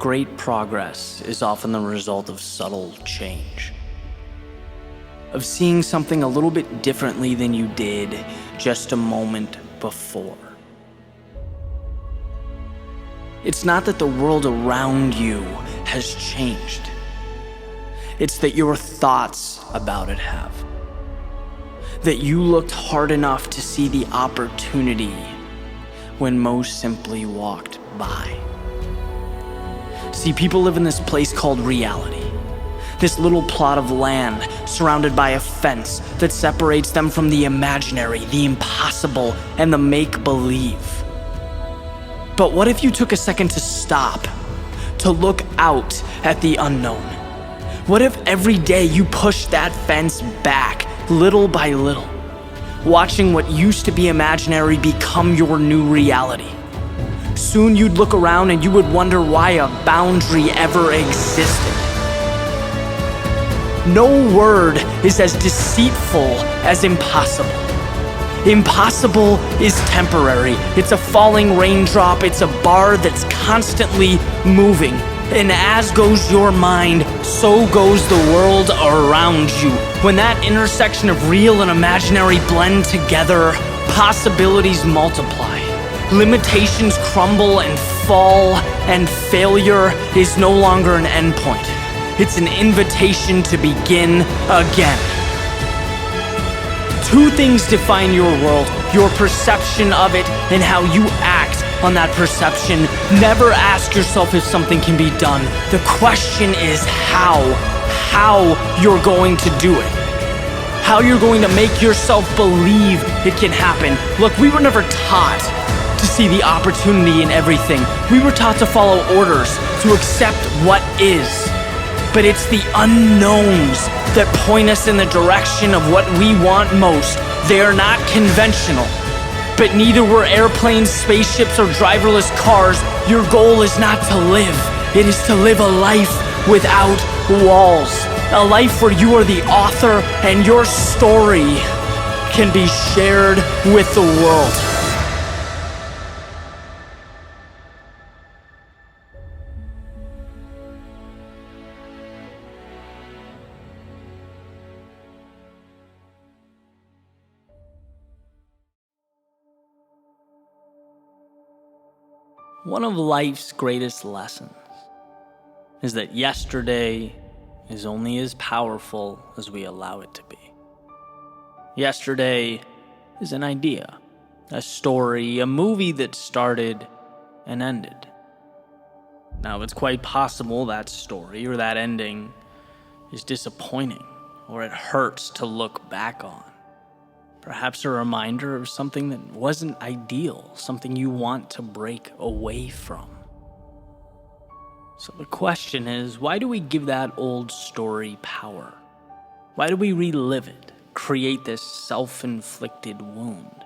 great progress is often the result of subtle change. Of seeing something a little bit differently than you did just a moment before. It's not that the world around you has changed. It's that your thoughts about it have. That you looked hard enough to see the opportunity when most simply walked by. See, people live in this place called reality. This little plot of land surrounded by a fence that separates them from the imaginary, the impossible, and the make-believe. But what if you took a second to stop, to look out at the unknown? What if every day you pushed that fence back, little by little, watching what used to be imaginary become your new reality? Soon you'd look around and you would wonder why a boundary ever existed. No word is as deceitful as impossible. Impossible is temporary. It's a falling raindrop. It's a bar that's constantly moving. And as goes your mind, so goes the world around you. When that intersection of real and imaginary blend together, possibilities multiply. Limitations crumble and fall, and failure is no longer an endpoint. It's an invitation to begin again. Two things define your world: your perception of it and how you act on that perception. Never ask yourself if something can be done. The question is how you're going to do it. How you're going to make yourself believe it can happen. Look, we were never taught to see the opportunity in everything. We were taught to follow orders, to accept what is. But it's the unknowns that point us in the direction of what we want most. They are not conventional. But neither were airplanes, spaceships, or driverless cars. Your goal is not to live. It is to live a life without walls. A life where you are the author and your story can be shared with the world. One of life's greatest lessons is that yesterday is only as powerful as we allow it to be. Yesterday is an idea, a story, a movie that started and ended. Now, it's quite possible that story or that ending is disappointing, or it hurts to look back on. Perhaps a reminder of something that wasn't ideal, something you want to break away from. So the question is, why do we give that old story power? Why do we relive it, create this self-inflicted wound?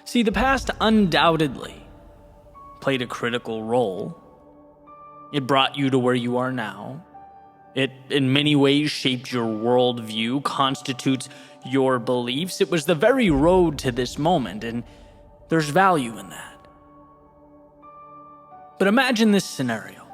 See, the past undoubtedly played a critical role. It brought you to where you are now. It, in many ways, shaped your worldview, constitutes your beliefs. It was the very road to this moment, and there's value in that. But imagine this scenario.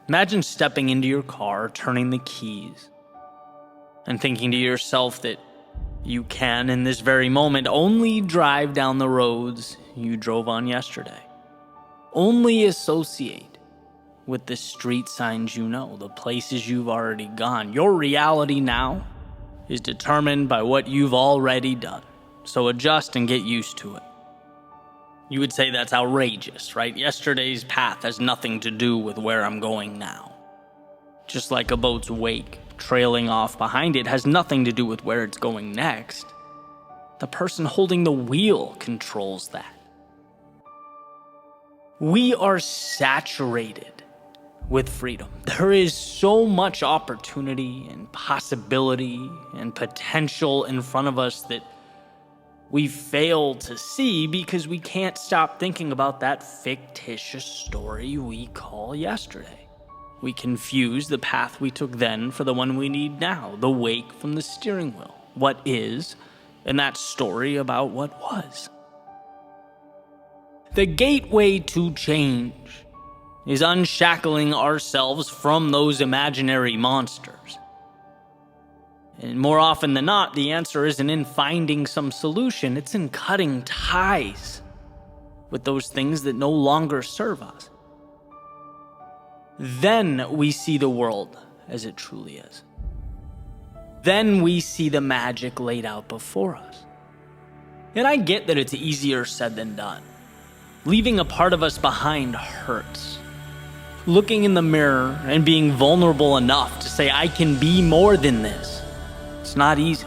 Imagine stepping into your car, turning the keys, and thinking to yourself that you can, in this very moment, only drive down the roads you drove on yesterday. Only associate with the street signs you know, the places you've already gone. Your reality now is determined by what you've already done. So adjust and get used to it. You would say that's outrageous, right? Yesterday's path has nothing to do with where I'm going now. Just like a boat's wake trailing off behind it has nothing to do with where it's going next. The person holding the wheel controls that. We are saturated with freedom. There is so much opportunity and possibility and potential in front of us that we fail to see because we can't stop thinking about that fictitious story we call yesterday. We confuse the path we took then for the one we need now, the wake from the steering wheel, what is, and that story about what was. The gateway to change is unshackling ourselves from those imaginary monsters. And more often than not, the answer isn't in finding some solution, it's in cutting ties with those things that no longer serve us. Then we see the world as it truly is. Then we see the magic laid out before us. And I get that it's easier said than done. Leaving a part of us behind hurts. Looking in the mirror and being vulnerable enough to say, I can be more than this. It's not easy,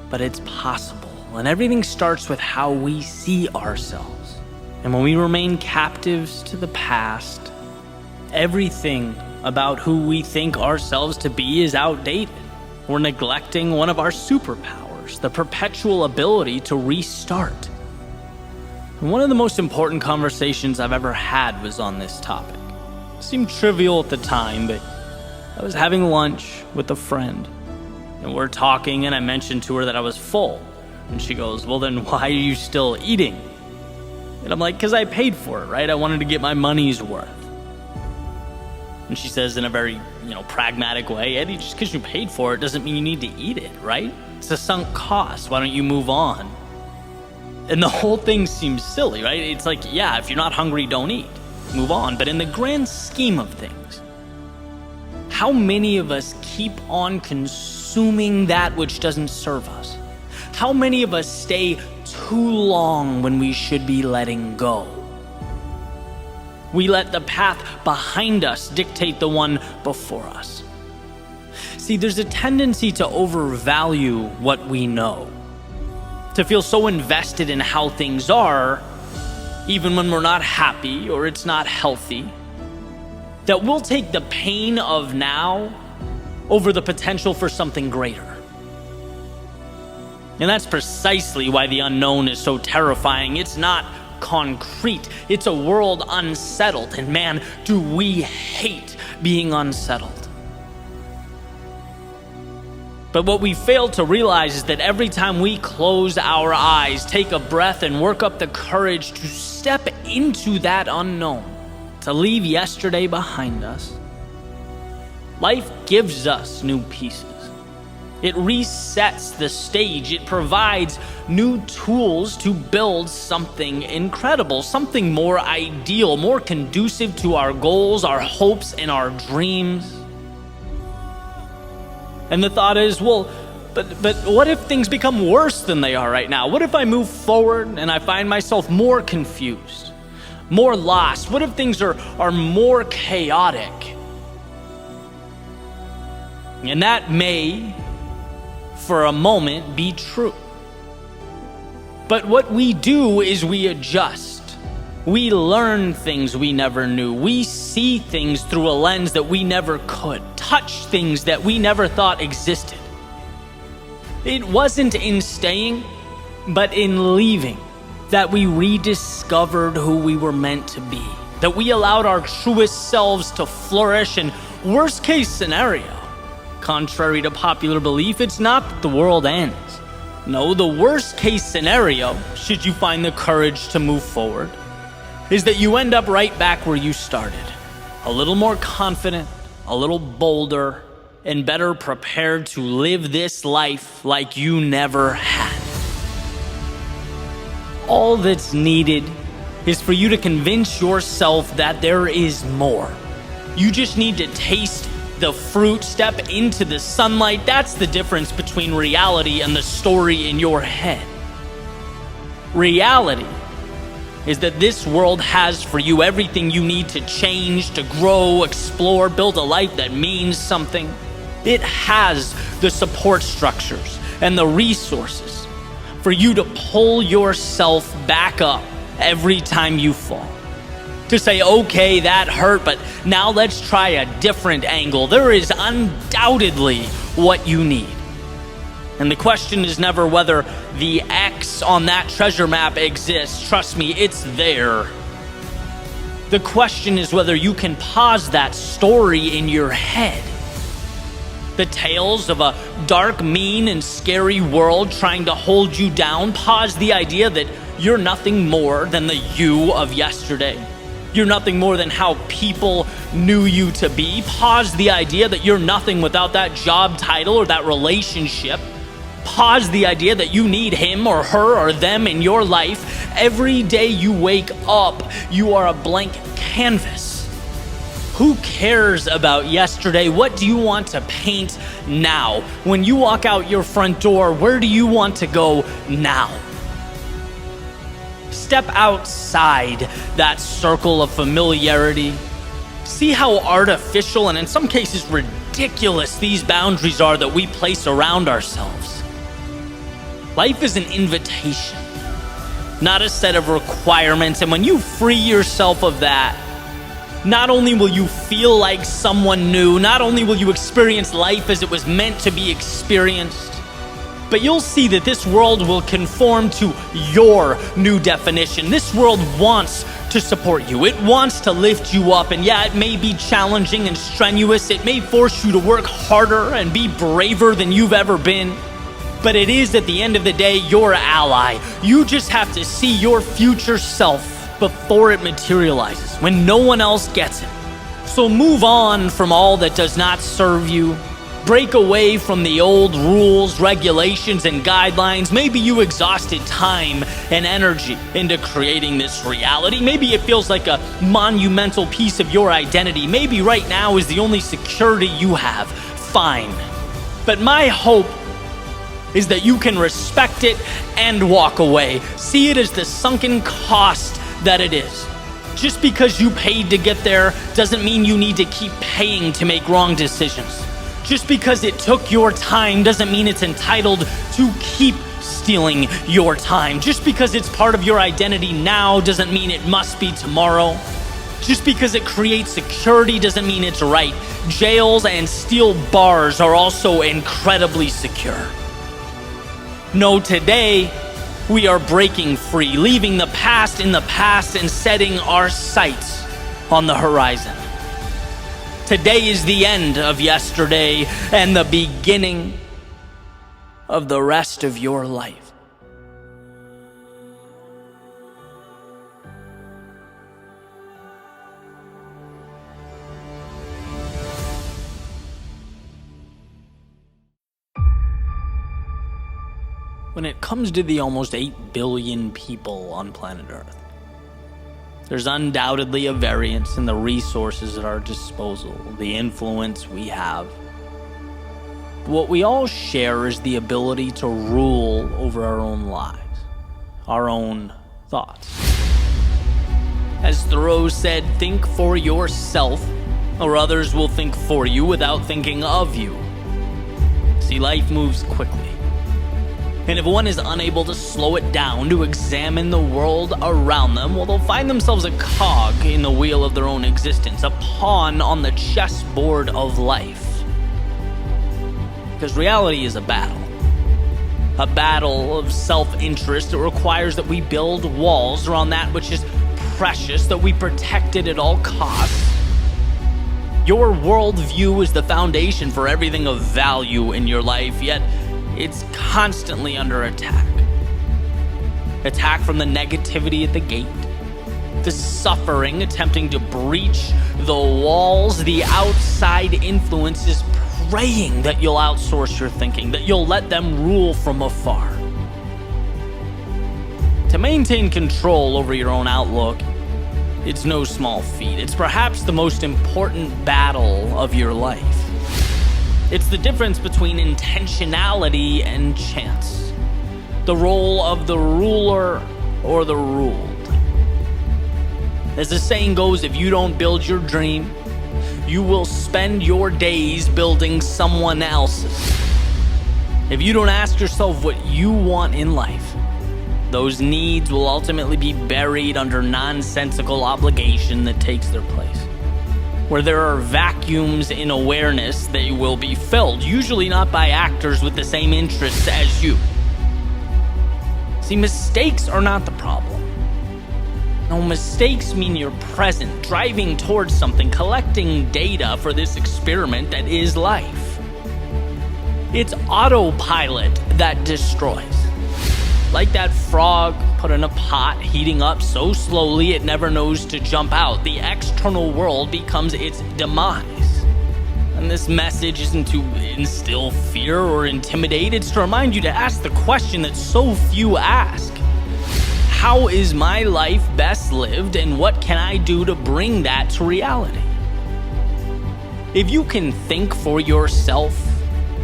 but it's possible. And everything starts with how we see ourselves. And when we remain captives to the past, everything about who we think ourselves to be is outdated. We're neglecting one of our superpowers, the perpetual ability to restart. And one of the most important conversations I've ever had was on this topic. It seemed trivial at the time, but I was having lunch with a friend, and we're talking, and I mentioned to her that I was full. And she goes, well, then why are you still eating? And I'm like, because I paid for it, right? I wanted to get my money's worth. And she says in a very, pragmatic way, Eddie, just because you paid for it doesn't mean you need to eat it, right? It's a sunk cost. Why don't you move on? And the whole thing seems silly, right? It's like, yeah, if you're not hungry, don't eat. Move on. But in the grand scheme of things, how many of us keep on consuming that which doesn't serve us? How many of us stay too long when we should be letting go? We let the path behind us dictate the one before us. See, there's a tendency to overvalue what we know, to feel so invested in how things are, even when we're not happy or it's not healthy, that we'll take the pain of now over the potential for something greater. And that's precisely why the unknown is so terrifying. It's not concrete. It's a world unsettled, and man, do we hate being unsettled. But what we fail to realize is that every time we close our eyes, take a breath, and work up the courage to step into that unknown, to leave yesterday behind us, life gives us new pieces. It resets the stage. It provides new tools to build something incredible, something more ideal, more conducive to our goals, our hopes, and our dreams. And the thought is, well, but what if things become worse than they are right now? What if I move forward and I find myself more confused, more lost? What if things are more chaotic? And that may, for a moment, be true. But what we do is we adjust. We learn things we never knew. We see things through a lens that we never could. Touch things that we never thought existed. It wasn't in staying, but in leaving, that we rediscovered who we were meant to be. That we allowed our truest selves to flourish. And worst case scenario, contrary to popular belief, it's not that the world ends. No, the worst case scenario, should you find the courage to move forward, is that you end up right back where you started. A little more confident, a little bolder, and better prepared to live this life like you never had. All that's needed is for you to convince yourself that there is more. You just need to taste the fruit, step into the sunlight. That's the difference between reality and the story in your head. Reality is that this world has for you everything you need to change, to grow, explore, build a life that means something. It has the support structures and the resources for you to pull yourself back up every time you fall. To say, okay, that hurt, but now let's try a different angle. There is undoubtedly what you need. And the question is never whether the X on that treasure map exists. Trust me, it's there. The question is whether you can pause that story in your head. The tales of a dark, mean, and scary world trying to hold you down. Pause the idea that you're nothing more than the you of yesterday. you're nothing more than how people knew you to be. Pause the idea that you're nothing without that job title or that relationship. Pause the idea that you need him or her or them in your life. Every day you wake up, you are a blank canvas. Who cares about yesterday? What do you want to paint now? When you walk out your front door, where do you want to go now? Step outside that circle of familiarity. See how artificial and in some cases ridiculous these boundaries are that we place around ourselves. Life is an invitation, not a set of requirements. And when you free yourself of that, not only will you feel like someone new, not only will you experience life as it was meant to be experienced, but you'll see that this world will conform to your new definition. This world wants to support you. It wants to lift you up. And yeah, it may be challenging and strenuous. It may force you to work harder and be braver than you've ever been. But it is, at the end of the day, your ally. You just have to see your future self before it materializes, when no one else gets it. So move on from all that does not serve you. Break away from the old rules, regulations, and guidelines. Maybe you exhausted time and energy into creating this reality. Maybe it feels like a monumental piece of your identity. Maybe right now is the only security you have. Fine. But my hope is that you can respect it and walk away. See it as the sunken cost that it is. Just because you paid to get there doesn't mean you need to keep paying to make wrong decisions. Just because it took your time doesn't mean it's entitled to keep stealing your time. Just because it's part of your identity now doesn't mean it must be tomorrow. Just because it creates security doesn't mean it's right. Jails and steel bars are also incredibly secure. No, today, we are breaking free, leaving the past in the past and setting our sights on the horizon. Today is the end of yesterday and the beginning of the rest of your life. When it comes to the almost 8 billion people on planet Earth, there's undoubtedly a variance in the resources at our disposal, the influence we have. What we all share is the ability to rule over our own lives, our own thoughts. As Thoreau said, think for yourself, or others will think for you without thinking of you. See, life moves quickly. And if one is unable to slow it down, to examine the world around them, well, they'll find themselves a cog in the wheel of their own existence, a pawn on the chessboard of life. Because reality is a battle of self-interest that requires that we build walls around that which is precious, that we protect it at all costs. Your worldview is the foundation for everything of value in your life, yet it's constantly under attack. Attack from the negativity at the gate, the suffering attempting to breach the walls, the outside influences praying that you'll outsource your thinking, that you'll let them rule from afar. To maintain control over your own outlook, it's no small feat. It's perhaps the most important battle of your life. It's the difference between intentionality and chance. The role of the ruler or the ruled. As the saying goes, if you don't build your dream, you will spend your days building someone else's. If you don't ask yourself what you want in life, those needs will ultimately be buried under nonsensical obligation that takes their place. Where there are vacuums in awareness, they will be filled, usually not by actors with the same interests as you. See, mistakes are not the problem. No, mistakes mean you're present, driving towards something, collecting data for this experiment that is life. It's autopilot that destroys. Like that frog put in a pot, heating up so slowly it never knows to jump out. The external world becomes its demise. And this message isn't to instill fear or intimidate, it's to remind you to ask the question that so few ask. How is my life best lived, and what can I do to bring that to reality? If you can think for yourself,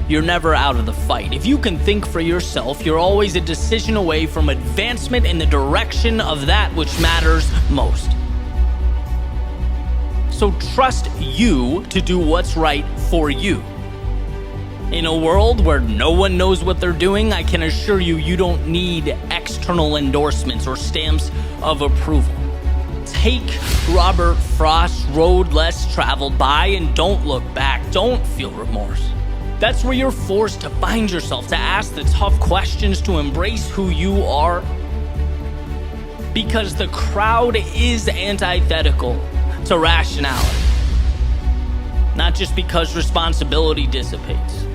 you're never out of the fight. If you can think for yourself, you're always a decision away from advancement in the direction of that which matters most. So trust you to do what's right for you. In a world where no one knows what they're doing, I can assure you, you don't need external endorsements or stamps of approval. Take Robert Frost's road less traveled by and don't look back. Don't feel remorse. That's where you're forced to find yourself, to ask the tough questions, to embrace who you are. Because the crowd is antithetical to rationality. Not just because responsibility dissipates.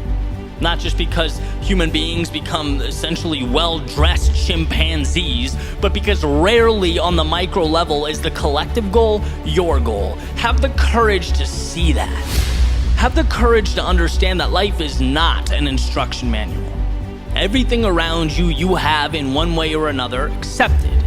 Not just because human beings become essentially well-dressed chimpanzees, but because rarely on the micro level is the collective goal your goal. Have the courage to see that. Have the courage to understand that life is not an instruction manual. Everything around you, you have in one way or another accepted.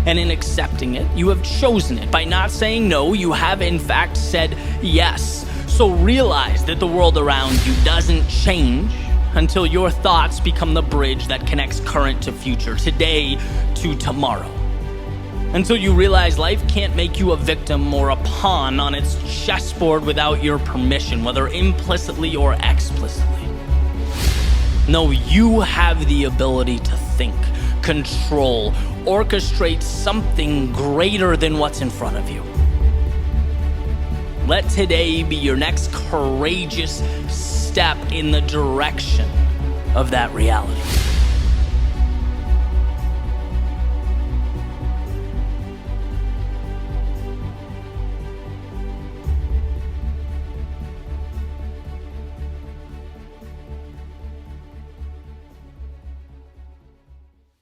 And in accepting it, you have chosen it. By not saying no, you have in fact said yes. So realize that the world around you doesn't change until your thoughts become the bridge that connects current to future, today to tomorrow. Until you realize life can't make you a victim or a pawn on its chessboard without your permission, whether implicitly or explicitly. No, you have the ability to think, control, orchestrate something greater than what's in front of you. Let today be your next courageous step in the direction of that reality.